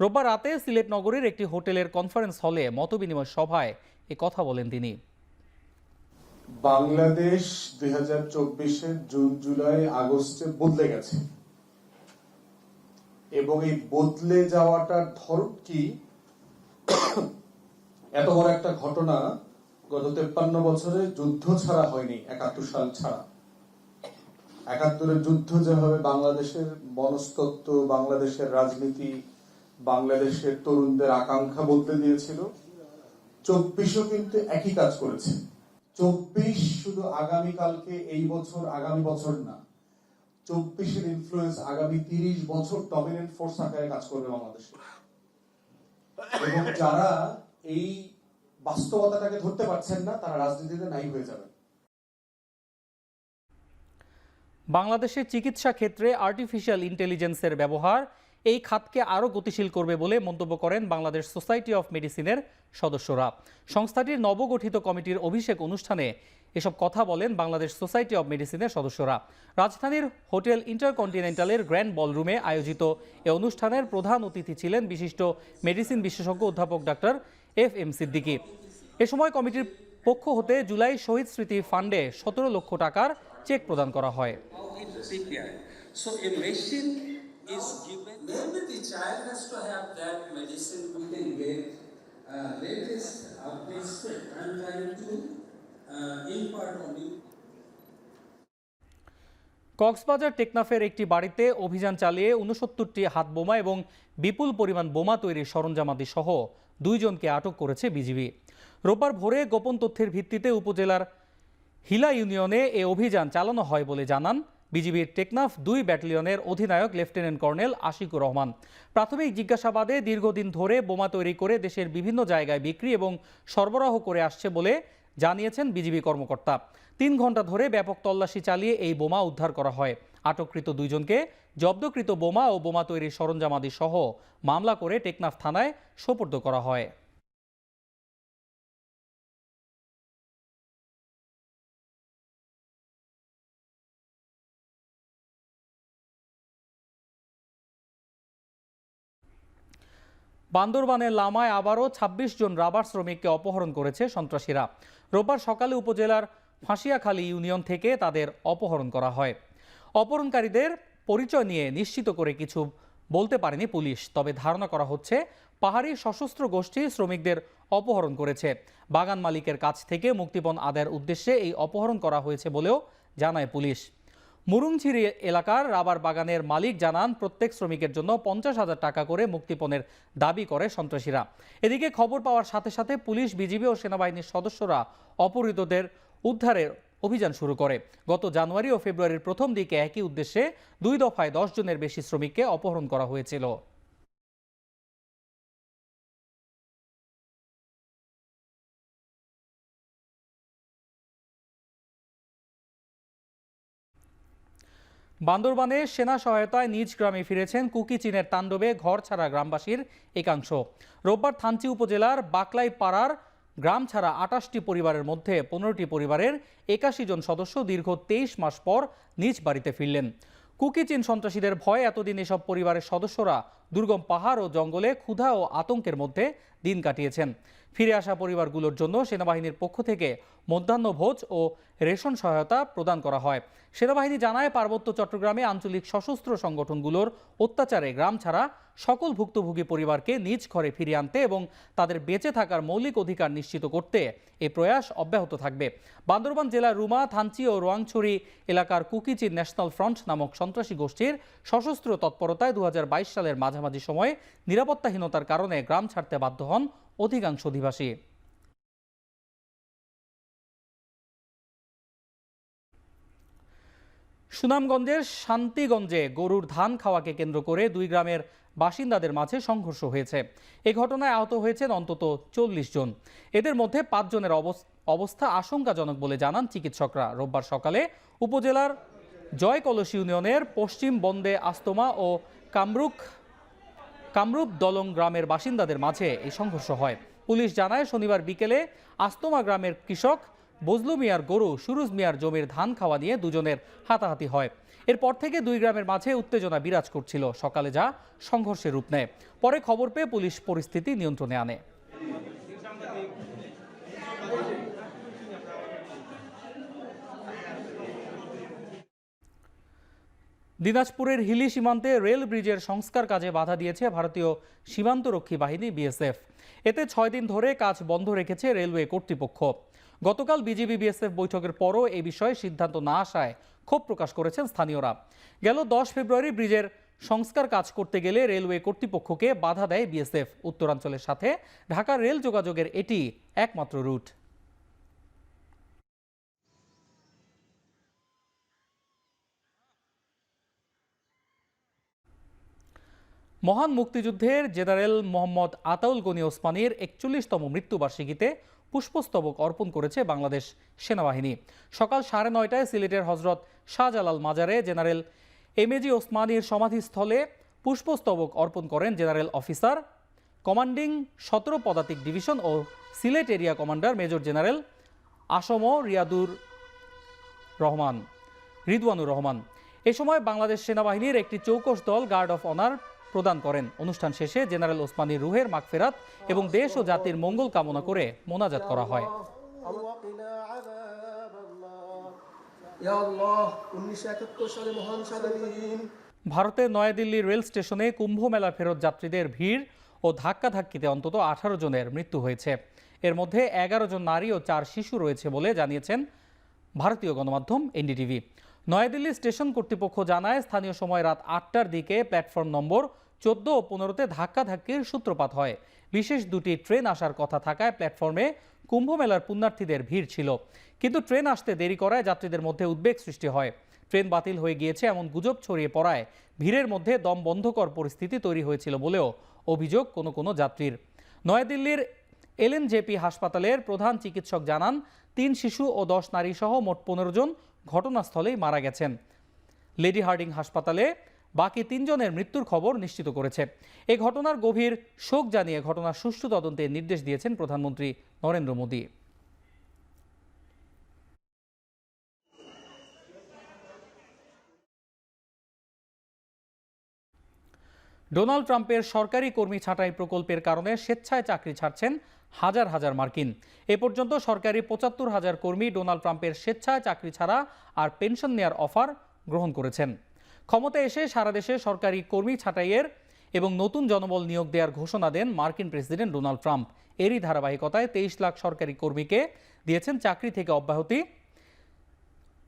রোববার রাতে সিলেট নগরীর একটি হোটেলের কনফারেন্স হলে মতবিনিময় সভায় এ কথা বলেন তিনি। বাংলাদেশ 2024-এর জুন, জুলাই, আগস্টে বদলে গেছে এবং এই বদলে যাওয়াটার ধরন কি, এত বড় একটা ঘটনা গত 53 বছরে যুদ্ধ ছাড়া হয়নি, 71 সাল ছাড়া। একাত্তরের যুদ্ধ যেভাবে বাংলাদেশের মনস্তত্ত্ব, বাংলাদেশের রাজনীতি, বাংলাদেশের তরুণদের আকাঙ্ক্ষা বদলে দিয়েছিল, 24ও কিন্তু একই কাজ করেছে। 24 শুধু আগামীকালকে, এই বছর, আগামী বছর না, 24-এর ইনফ্লুয়েন্স আগামী 30 বছর ডমিনেন্ট ফোর্স আকারে কাজ করবে বাংলাদেশে। এবং যারা এই বাস্তবতাটাকে ধরতে পারছেন না, তারা রাজনীতিতে নাই হয়ে যাবে। বাংলাদেশের চিকিৎসা ক্ষেত্রে আর্টিফিশিয়াল ইন্টেলিজেন্সের ব্যবহার এই খাতকে আরও গতিশীল করবে বলে মন্তব্য করেন বাংলাদেশ সোসাইটি অফ মেডিসিনের সদস্যরা। সংস্থাটির নবগঠিত কমিটির অভিষেক অনুষ্ঠানে এসব কথা বলেন বাংলাদেশ সোসাইটি অফ মেডিসিনের সদস্যরা। রাজধানীর হোটেল ইন্টারকন্টিনেন্টালের গ্র্যান্ড বলরুমে আয়োজিত এ অনুষ্ঠানের প্রধান অতিথি ছিলেন বিশিষ্ট মেডিসিন বিশেষজ্ঞ অধ্যাপক ডাক্তার FM সিদ্দিকী। এ সময় কমিটির পক্ষ হতে জুলাই শহীদ স্মৃতি ফান্ডে 17 লক্ষ টাকার চেক প্রদান করা হয়। কক্সবাজার টেকনাফের একটি বাড়িতে অভিযান চালিয়ে 69টি হাত বোমা এবং বিপুল পরিমাণ বোমা তৈরির সরঞ্জামাদি সহ 2 জনকে আটক করেছে বিজিবি। রোববার ভোরে গোপন তথ্যের ভিত্তিতে উপজেলার হিলা ইউনিয়নে এ অভিযান চালানো হয় বলে জানান বিজিবির টেকনাফ 2 ব্যাটালিয়নের অধিনায়ক লেফটেন্যান্ট কর্নেল আশিকুর রহমান। প্রাথমিক জিজ্ঞাসাবাদে দীর্ঘদিন ধরে বোমা তৈরি করে দেশের বিভিন্ন জায়গায় বিক্রি এবং সরবরাহ করে আসছে বলে জানিয়েছেন বিজিবি কর্মকর্তা। 3 ঘন্টা ধরে ব্যাপক তল্লাশি চালিয়ে এই বোমা উদ্ধার করা হয়। আটককৃত 2 জনকে জব্দকৃত বোমা ও বোমা তৈরির সরঞ্জামাদি সহ মামলা করে টেকনাফ থানায় সোপর্দ করা হয়। বান্দরবানের লামায় আবারও 26 জন রাবার শ্রমিককে অপহরণ করেছে সন্ত্রাসীরা। রোববার সকালে উপজেলার ফাঁসিয়াখালী ইউনিয়ন থেকে তাদের অপহরণ করা হয়। অপহরণকারীদের পরিচয় নিয়ে নিশ্চিত করে কিছু বলতে পারেনি পুলিশ, তবে ধারণা করা হচ্ছে পাহাড়ি সশস্ত্র গোষ্ঠী শ্রমিকদের অপহরণ করেছে। বাগান মালিকের কাছ থেকে মুক্তিপণ আদায়ের উদ্দেশ্যে এই অপহরণ করা হয়েছে বলেও জানায় পুলিশ। মুরুংঝিরি এলাকার রাবার বাগানের মালিক জানান প্রত্যেক শ্রমিকের জন্য 50,000 টাকা করে মুক্তিপণের দাবি করে সন্ত্রাসীরা। এদিকে খবর পাওয়ার সাথে সাথে পুলিশ, বিজিবি ও সেনাবাহিনীর সদস্যরা অপহৃতদের উদ্ধারের অভিযান শুরু করে। গত জানুয়ারি ও ফেব্রুয়ারির প্রথম দিকে একই উদ্দেশ্যে 2 দফায় 10 জনের বেশি শ্রমিককে অপহরণ করা হয়েছিল। বান্দরবানে সেনা সহায়তায় নিজ গ্রামে ফিরেছেন কুকি চীনের তাণ্ডবে ঘর ছাড়া গ্রামবাসীর একাংশ। রোববার থানচি উপজেলার বাকলাই পাড়ার গ্রাম ছাড়া 28টি পরিবারের মধ্যে 15টি পরিবারের 81 জন সদস্য দীর্ঘ 23 মাস পর নিজ বাড়িতে ফিরলেন। কুকি চীন সন্ত্রাসীদের ভয়ে এতদিন এসব পরিবারের সদস্যরা দুর্গম পাহাড় ও জঙ্গলে ক্ষুধা ও আতঙ্কের মধ্যে দিন কাটিয়েছেন। ফিরে আসা পরিবারগুলোর জন্য সেনাবাহিনীর পক্ষ থেকে মধ্যাহ্নভোজ ও রেশন সহায়তা প্রদান করা হয়। সেনাবাহিনী জানায়, পার্বত্য চট্টগ্রামে আঞ্চলিক সশস্ত্র সংগঠনগুলোর অত্যাচারে গ্রাম ছাড়া সকল ভুক্তভোগী পরিবারকে নিজ ঘরে ফিরিয়ে আনতে এবং তাদের বেঁচে থাকার মৌলিক অধিকার নিশ্চিত করতে এই প্রয়াস অব্যাহত থাকবে। বান্দরবান জেলার রুমা, থানচি ও রোয়াংছড়ি এলাকার কুকি চীন ন্যাশনাল ফ্রন্ট নামক সন্ত্রাসী গোষ্ঠীর সশস্ত্র তৎপরতায় 2022 সালের মাঝামাঝি সময়ে নিরাপত্তাহীনতার কারণে গ্রাম ছাড়তে বাধ্য হন অধিকাংশ অধিবাসী। সুনামগঞ্জের শান্তিগঞ্জে গরুর ধান খাওয়াকে কেন্দ্র করে 2 গ্রামের বাসিন্দাদের মাঝে সংঘর্ষ হয়েছে। এ ঘটনায় আহত হয়েছেন অন্তত 40 জন। এদের মধ্যে 5 জনের অবস্থা আশঙ্কাজনক বলে জানান চিকিৎসকরা। রোববার সকালে উপজেলার জয়কলস ইউনিয়নের পশ্চিম বন্দে আস্তমা ও কামরূপ দলং গ্রামের বাসিন্দাদের মাঝে এই সংঘর্ষ হয়। পুলিশ জানায়, শনিবার বিকেলে আস্তমা গ্রামের কৃষক বজলু মিয়ার গরু সুরুজ মিয়ার জমির ধান খাওয়া নিয়ে 2 জনের হাতাহাতি হয়। এরপর থেকে 2 গ্রামের মাঝে উত্তেজনা বিরাজ করছিল। সকালে যা সংঘর্ষের রূপ নেয়। পরে খবর পেয়ে পুলিশ পরিস্থিতি নিয়ন্ত্রণে আনে। দিনাজপুরের হিলি সীমান্তে রেল ব্রিজের সংস্কার কাজে বাধা দিয়েছে ভারতীয় সীমান্তরক্ষী বাহিনী BSF। এতে 6 দিন ধরে কাজ বন্ধ রেখেছে রেলওয়ে কর্তৃপক্ষ। গতকাল বিজিবি বিএসএফ বৈঠকের পরও এই বিষয়ে সিদ্ধান্ত না আসায় ক্ষোভ প্রকাশ করেছেন স্থানীয়রা। গেল 10 ফেব্রুয়ারি ব্রিজের সংস্কার কাজ করতে গেলে রেলওয়ে কর্তৃপক্ষকে বাধা দেয় বিএসএফ। উত্তরাঞ্চলের সাথে ঢাকার রেল যোগাযোগের এটি একমাত্র রুট। মহান মুক্তিযুদ্ধের জেনারেল মোহাম্মদ আতাউল গনি ওসমানীর 41তম মৃত্যুবার্ষিকীতে পুষ্পস্তবক অর্পণ করেছে বাংলাদেশ সেনাবাহিনী। সকাল 9:30টায় সিলেটের হজরত শাহজালাল মাজারে জেনারেল এমএজি ওসমানীর সমাধিস্থলে পুষ্পস্তবক অর্পণ করেন জেনারেল অফিসার কমান্ডিং 17 পদাতিক ডিভিশন ও Sylhet area commander major general ASM Ridwanur Rahman. এ সময় বাংলাদেশ সেনাবাহিনীর একটি চৌকস দল গার্ড অফ অনার প্রদান করেন। অনুষ্ঠান শেষে জেনারেল ওসমানীর রুহের মাগফিরাত এবং দেশ ও জাতির মঙ্গল কামনা করে মোনাজাত করা হয়। ভারতের নয়াদিল্লি রেল স্টেশনে কুম্ভ মেলা ফেরত যাত্রীদের ভিড় ও ধাক্কাধাক্কিতে অন্তত 18 জনের মৃত্যু হয়েছে। এর মধ্যে 11 জন নারী ও 4 শিশু রয়েছে বলে জানিয়েছেন ভারতীয় গণমাধ্যম এনডিটিভি। নয়াদিল্লি স্টেশন কর্তৃপক্ষ জানায়, স্থানীয় সময় রাত 8টার দিকে প্ল্যাটফর্ম নম্বর 14 ও 15তে ধাক্কাধাক্কির সূত্রপাত হয়। বিশেষ দুটি ট্রেন আসার কথা থাকায় প্ল্যাটফর্মে কুম্ভ মেলার পুণ্যার্থীদের ভিড় ছিল, কিন্তু ট্রেন আসতে দেরি করায় যাত্রীদের মধ্যে উদ্বেগ সৃষ্টি হয়। ট্রেন বাতিল হয়ে গিয়েছে এমন গুজব ছড়িয়ে পড়ায় ভিড়ের মধ্যে দম বন্ধকর পরিস্থিতি তৈরি হয়েছিল বলেও অভিযোগ কোনো যাত্রীর। নয়াদিল্লির এলএনজেপি হাসপাতালের প্রধান চিকিৎসক জানান, 3 শিশু ও 10 নারী সহ মোট 15 জন ঘটনাস্থলেই মারা গেছেন। লেডি হার্ডিং হাসপাতালে বাকি 3 জনের মৃত্যুর খবর নিশ্চিত করেছে। এই ঘটনার গভীর শোক জানিয়ে ঘটনার সুষ্ঠু তদন্তের নির্দেশ দিয়েছেন প্রধানমন্ত্রী নরেন্দ্র মোদী। ডোনাল্ড ট্রাম্পের সরকারি কর্মী ছাঁটাই প্রকল্পের কারণে স্বেচ্ছায় চাকরি ছাড়ছেন হাজার হাজার মার্কিন। এ পর্যন্ত সরকারি 75,000 কর্মী ডোনাল্ড ট্রাম্পের স্বেচ্ছায় চাকরি ছাড়া আর পেনশন নেয়ার অফার গ্রহণ করেছেন। ক্ষমতায় এসে সারা দেশে সরকারি কর্মী ছাঁটাইয়ের এবং নতুন জনবল নিয়োগ দেওয়ার ঘোষণা দেন মার্কিন প্রেসিডেন্ট ডোনাল্ড ট্রাম্প। এরই ধারাবাহিকতায় 23 লাখ সরকারি কর্মীকে দিয়েছেন চাকরি থেকে অব্যাহতি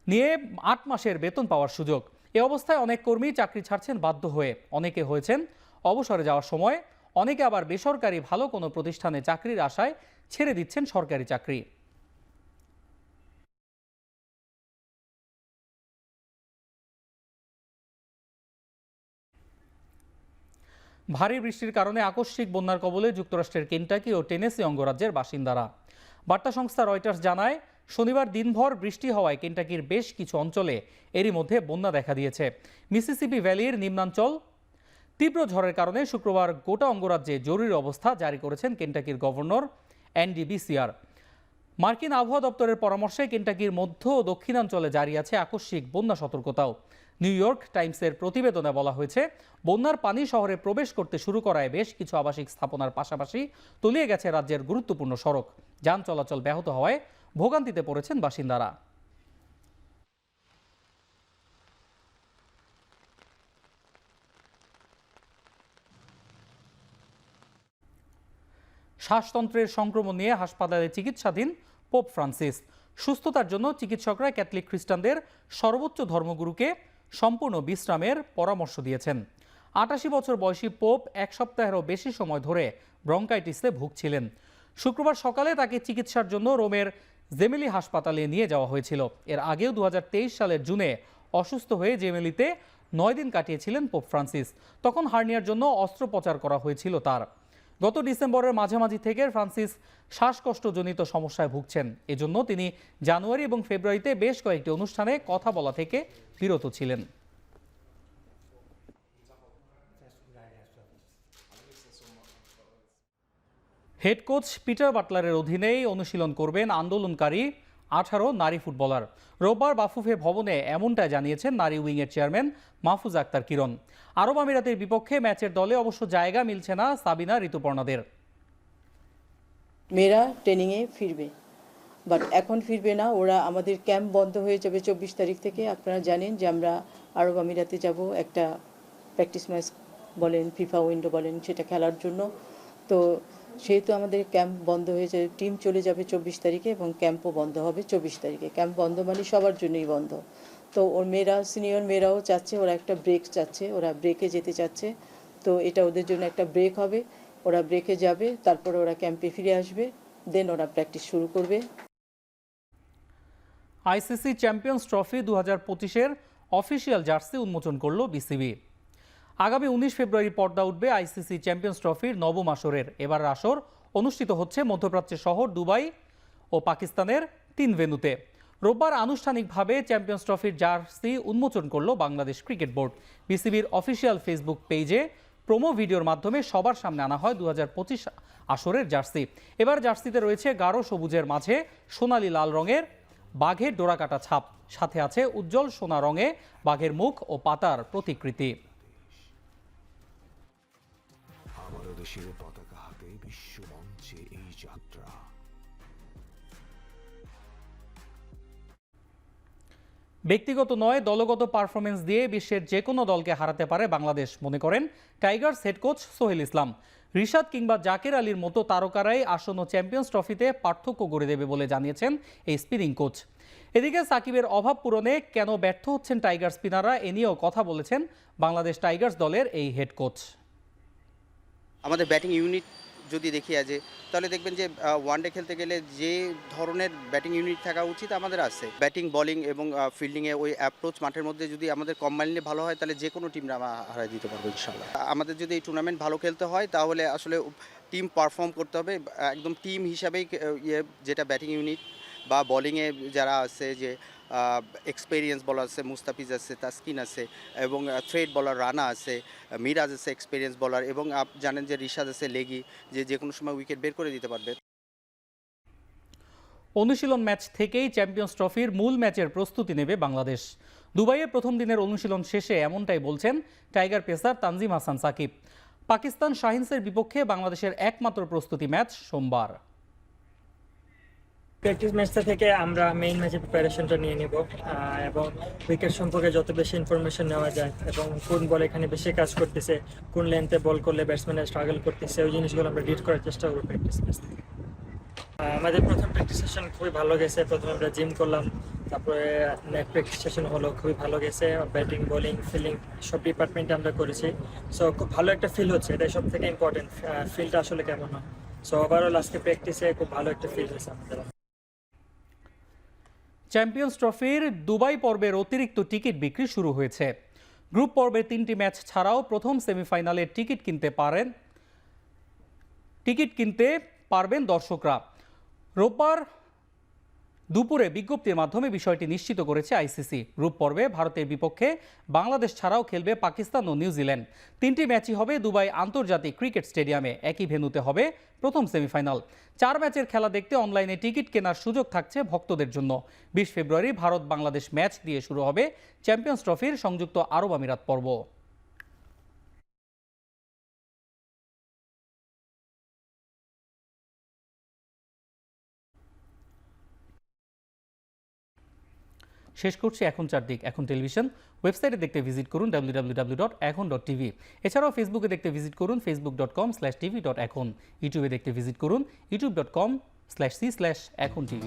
নিয়ে 8 মাসের বেতন পাওয়ার সুযোগ। এ অবস্থায় অনেক কর্মী চাকরি ছাড়ছেন বাধ্য হয়ে। অনেকে হয়েছেন অবসরে যাওয়ার সময়, অনেকে আবার বেসরকারি ভালো কোনো প্রতিষ্ঠানে চাকরির আশায় ছেড়ে দিচ্ছেন সরকারি চাকরি। ভারী বৃষ্টির কারণে আকস্মিক বন্যার কবলে যুক্তরাষ্ট্রের কেন্টাকি ও টেনেসি অঙ্গরাজ্যের বাসিন্দারা। বার্তা সংস্থা রয়টার্স জানায়, শনিবার দিনভর বৃষ্টি হওয়ায় কেন্টাকির বেশ কিছু অঞ্চলে এরই মধ্যে বন্যা দেখা দিয়েছে। মিসিসিপি ভ্যালির নিম্নাঞ্চল তীব্র ঝড়ের কারণে শুক্রবার গোটা অঙ্গরাজ্যে জরুরি অবস্থা জারি করেছেন কেন্টাকির গভর্নর অ্যান্ডি বিসিয়ার। মার্কিন আবহাওয়া দপ্তরের পরামর্শে কেন্টাকির মধ্য ও দক্ষিণাঞ্চলে জারি আছে আকস্মিক বন্যা সতর্কতাও। নিউ ইয়র্ক টাইমসের প্রতিবেদনে বলা হয়েছে, বন্যার পানি শহরে প্রবেশ করতে শুরু করায় বেশ কিছু আবাসিক স্থাপনার পাশাপাশি তলিয়ে গেছে রাজ্যের গুরুত্বপূর্ণ সড়ক। যান চলাচল ব্যাহত হওয়ায় ভোগান্তিতে পড়েছেন বাসিন্দারা। শ্বাসতন্ত্রের সংক্রমণ নিয়ে হাসপাতালে চিকিৎসাধীন পোপ ফ্রান্সিস। সুস্থতার জন্য চিকিৎসকরা ক্যাথলিক খ্রিস্টানদের সর্বোচ্চ ধর্মগুরুকে সম্পূর্ণ বিশ্রামের পরামর্শ দিয়েছেন। 88 বছর বয়সী পোপ 1 সপ্তাহেরও বেশি সময় ধরে ব্রঙ্কাইটিসে ভুগছিলেন। শুক্রবার সকালে তাকে চিকিৎসার জন্য রোমের জেমেলি হাসপাতালে নিয়ে যাওয়া হয়েছিল। এর আগেও 2023 সালের জুনে অসুস্থ হয়ে জেমেলিতে 9 দিন কাটিয়েছিলেন পোপ ফ্রান্সিস। তখন হার্নিয়ার জন্য অস্ত্রোপচার করা হয়েছিল তার। গত ডিসেম্বরের মাঝামাঝি থেকে ফ্রান্সিস শ্বাসকষ্টজনিত সমস্যায় ভুগছেন। এজন্য তিনি জানুয়ারি এবং ফেব্রুয়ারিতে বেশ কয়েকটি অনুষ্ঠানে কথা বলা থেকে বিরত ছিলেন। হেড কোচ পিটার বাটলারের অধীনেই অনুশীলন করবেন আন্দোলনকারী 18 নারী ফুটবলার। রোববার বাফুফে ভবনে এমনটাই জানিয়েছেন নারী উইংয়ের চেয়ারম্যান মাহফুজা আক্তার কিরণ। আরব আমিরাতের বিপক্ষে ম্যাচের দলে অবশ্য জায়গা মিলছে না সাবিনা ঋতুপর্ণাদের। মেয়েরা ট্রেনিংয়ে ফিরবে, বাট এখন ফিরবে না, ওরা আমাদের ক্যাম্প বন্ধ হয়ে যাবে 24 তারিখ থেকে। আপনারা জানেন যে আমরা আরব আমিরাতে যাব একটা প্র্যাকটিস ম্যাচ বলেন, ফিফা উইন্ডো বলেন, সেটা খেলার জন্য। তো সেহেতু আমাদের ক্যাম্প বন্ধ হয়েছে, টিম চলে যাবে 24 তারিখে এবং ক্যাম্পও বন্ধ হবে 24 তারিখে। ক্যাম্প বন্ধ মানে সবার জন্যই বন্ধ। তো ওর মেয়েরা, সিনিয়র মেয়েরাও চাচ্ছে, ওরা একটা ব্রেক চাচ্ছে, ওরা ব্রেকে যেতে চাচ্ছে। তো এটা ওদের জন্য একটা ব্রেক হবে, ওরা ব্রেকে যাবে, তারপরে ওরা ক্যাম্পে ফিরে আসবে, দেন ওরা প্র্যাকটিস শুরু করবে। আইসিসি চ্যাম্পিয়ন্স ট্রফি 2025-এর অফিসিয়াল জার্সি উন্মোচন করল বিসিবি। আগামী 19 ফেব্রুয়ারি পর্দা উঠবে আইসিসি চ্যাম্পিয়ন্স ট্রফির নবম আসরের। এবারের আসর অনুষ্ঠিত হচ্ছে মধ্যপ্রাচ্যের শহর দুবাই ও পাকিস্তানের 3 ভেন্যুতে। রোববার আনুষ্ঠানিকভাবে চ্যাম্পিয়ন্স ট্রফির জার্সি উন্মোচন করল বাংলাদেশ ক্রিকেট বোর্ড। বিসিবির অফিসিয়াল ফেসবুক পেজে প্রোমো ভিডিওর মাধ্যমে সবার সামনে আনা হয় 2025 আসরের জার্সি। এবার জার্সিতে রয়েছে গাঢ় সবুজের মাঝে সোনালী লাল রঙের বাঘের ডোরাকাটা ছাপ, সাথে আছে উজ্জ্বল সোনা রঙে বাঘের মুখ ও পাতার প্রতিকৃতি। আমাদের দেশের পতাকা হাতে বিশ্ব মঞ্চে এই যাত্রা। ব্যক্তিগত নয়, দলগত পারফরমেন্স দিয়ে বিশ্বের যে কোনো দলকে হারাতে পারে বাংলাদেশ, মনে করেন টাইগার্স হেড কোচ সোহেল ইসলাম। রিশাদ কিংবা জাকের আলীর মতো তারকারাই আসন্ন চ্যাম্পিয়ন্স ট্রফিতে পার্থক্য গড়ে দেবে বলে জানিয়েছেন এই স্পিনিং কোচ। এদিকে সাকিবের অভাব পূরণে কেন ব্যর্থ হচ্ছেন টাইগার স্পিনাররা, এ নিয়েও কথা বলেছেন বাংলাদেশ টাইগার্স দলের এই হেড কোচ। আমাদের ব্যাটিং ইউনিট যদি দেখি আজ, তাহলে দেখবেন যে ওয়ানডে খেলতে গেলে যে ধরনের ব্যাটিং ইউনিট থাকা উচিত আমাদের আছে। ব্যাটিং, বোলিং এবং ফিল্ডিংয়ে ওই অ্যাপ্রোচ মাঠের মধ্যে যদি আমাদের কম্বাইনলি ভালো হয়, তাহলে যে কোনো টিমরা আমরা হারাই দিতে পারবো ইনশাল্লাহ। আমাদের যদি এই টুর্নামেন্ট ভালো খেলতে হয়, তাহলে আসলে টিম পারফর্ম করতে হবে, একদম টিম হিসাবেই যেটা ব্যাটিং ইউনিট বা বোলিংয়ে যারা আছে, যে এক্সপেরিয়েন্স বলার আছে, মুস্তাফিজ আছে, তাসকিন আছে, এবং থ্রেড বলার রানা আছে, মিরাজ আছে এক্সপেরিয়েন্স বলার, এবং জানেন যে রিশাদ আছে লেগি, যে কোনো সময় উইকেট বের করে দিতে পারবে। অনুশীলন ম্যাচ থেকেই চ্যাম্পিয়ন্স ট্রফির মূল ম্যাচের প্রস্তুতি নেবে বাংলাদেশ। দুবাইয়ে প্রথম দিনের অনুশীলন শেষে এমনটাই বলছেন টাইগার পেসার তানজিম হাসান সাকিব। পাকিস্তান শাহিনসের বিপক্ষে বাংলাদেশের একমাত্র প্রস্তুতি ম্যাচ সোমবার। প্র্যাকটিস ম্যাচটা থেকে আমরা মেইন ম্যাচের প্রিপারেশনটা নিয়ে নিব এবং উইকেট সম্পর্কে যত বেশি ইনফরমেশন নেওয়া যায় এবং কোন বল এখানে বেশি কাজ করতেছে, কোন লেন্থে বল করলে ব্যাটসম্যানরা স্ট্রাগল করতেছে, ওই জিনিসগুলো আমরা ডিড করার চেষ্টা করবো প্র্যাকটিস ম্যাচ থেকে। আমাদের প্রথম প্র্যাকটিস সেশন খুবই ভালো গেছে। প্রথমে আমরা জিম করলাম, তারপরে নেট প্র্যাকটিস সেশন হলো, খুবই ভালো গেছে। ব্যাটিং, বোলিং, ফিল্ডিং সব ডিপার্টমেন্টে আমরা করেছি। সো খুব ভালো একটা ফিল হচ্ছে, এটাই সব থেকে ইম্পর্টেন্ট, ফিলটা আসলে কেমন হয়। সো ওভারঅল আজকে প্র্যাকটিসে খুব ভালো একটা ফিল হয়েছে আমাদের। চ্যাম্পিয়ন্স ট্রফির দুবাই পর্বের অতিরিক্ত টিকিট বিক্রি শুরু হয়েছে। গ্রুপ পর্বের 3টি ম্যাচ ছাড়াও প্রথম সেমিফাইনালের টিকিট কিনতে পারবেন দর্শকরা। রোববার দুপুরে বিজ্ঞপ্তির মাধ্যমে বিষয়টি নিশ্চিত করেছে আইসিসি। গ্রুপ পর্বে ভারতের বিপক্ষে বাংলাদেশ ছাড়াও খেলবে পাকিস্তান ও নিউজিল্যান্ড। 3টি ম্যাচই হবে দুবাই আন্তর্জাতিক ক্রিকেট স্টেডিয়ামে। একই ভেন্যুতে হবে প্রথম সেমিফাইনাল। 4 ম্যাচের খেলা দেখতে অনলাইনে টিকিট কেনার সুযোগ থাকছে ভক্তদের জন্য। 20 ফেব্রুয়ারি ভারত বাংলাদেশ ম্যাচ দিয়ে শুরু হবে চ্যাম্পিয়ন্স ট্রফির সংযুক্ত আরব আমিরাত পর্ব। শেষ করছি এখন চারদিক এখন টেলিভিশন। ওয়েবসাইটে দেখতে ভিজিট করুন www.ekhon.tv। এছাড়াও ফেসবুকে দেখতে ভিজিট করুন facebook.com/tv.ekhon। ইউটিউবে দেখতে ভিজিট করুন youtube.com/c/ekhon tv।